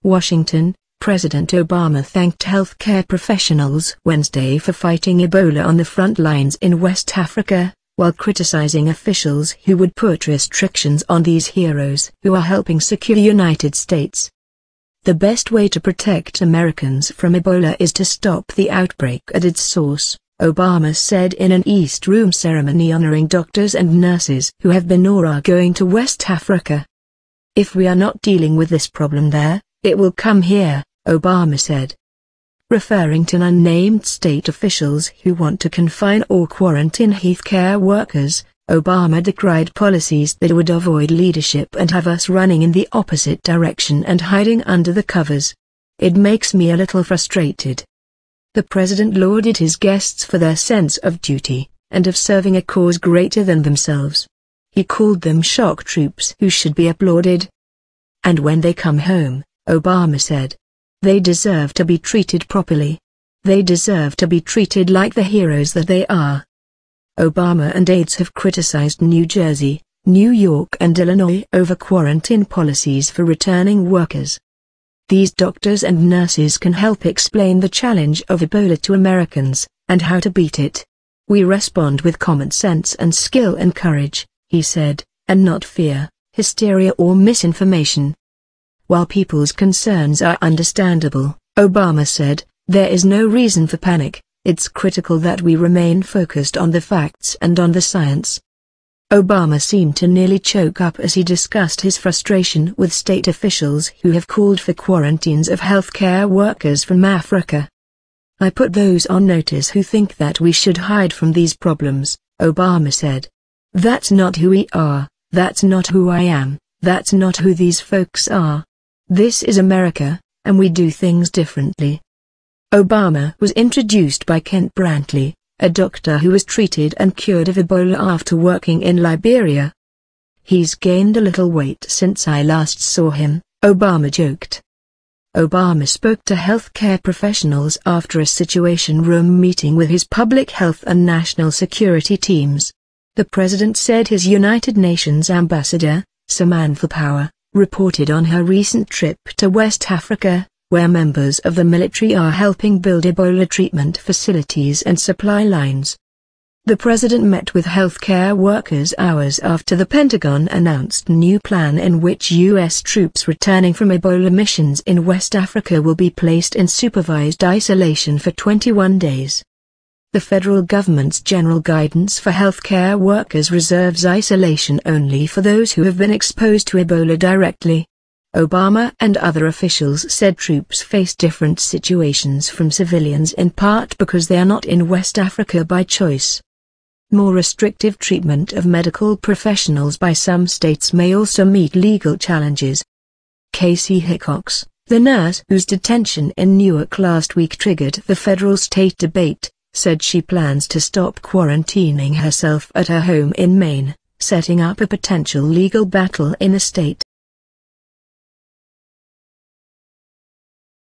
Washington, President Obama thanked healthcare professionals Wednesday for fighting Ebola on the front lines in West Africa, while criticizing officials who would put restrictions on these heroes who are helping secure the United States. The best way to protect Americans from Ebola is to stop the outbreak at its source, Obama said in an East Room ceremony honoring doctors and nurses who have been or are going to West Africa. If we are not dealing with this problem there, it will come here, Obama said. Referring to unnamed state officials who want to confine or quarantine healthcare workers, Obama decried policies that would avoid leadership and have us running in the opposite direction and hiding under the covers. It makes me a little frustrated. The president lauded his guests for their sense of duty, and of serving a cause greater than themselves. He called them shock troops who should be applauded. And when they come home, Obama said, they deserve to be treated properly. They deserve to be treated like the heroes that they are. Obama and aides have criticized New Jersey, New York and Illinois over quarantine policies for returning workers. These doctors and nurses can help explain the challenge of Ebola to Americans, and how to beat it. We respond with common sense and skill and courage, he said, and not fear, hysteria or misinformation. While people's concerns are understandable, Obama said, there is no reason for panic. It's critical that we remain focused on the facts and on the science. Obama seemed to nearly choke up as he discussed his frustration with state officials who have called for quarantines of healthcare workers from Africa. I put those on notice who think that we should hide from these problems, Obama said. That's not who we are, that's not who I am, that's not who these folks are. This is America, and we do things differently. Obama was introduced by Kent Brantley, a doctor who was treated and cured of Ebola after working in Liberia. He's gained a little weight since I last saw him, Obama joked. Obama spoke to healthcare professionals after a Situation Room meeting with his public health and national security teams. The president said his United Nations ambassador, Samantha Power, reported on her recent trip to West Africa, where members of the military are helping build Ebola treatment facilities and supply lines. The president met with healthcare workers hours after the Pentagon announced a new plan in which U.S. troops returning from Ebola missions in West Africa will be placed in supervised isolation for 21 days. The federal government's general guidance for healthcare workers reserves isolation only for those who have been exposed to Ebola directly. Obama and other officials said troops face different situations from civilians in part because they are not in West Africa by choice. More restrictive treatment of medical professionals by some states may also meet legal challenges. Casey Hickox, the nurse whose detention in Newark last week triggered the federal-state debate, said she plans to stop quarantining herself at her home in Maine, setting up a potential legal battle in the state.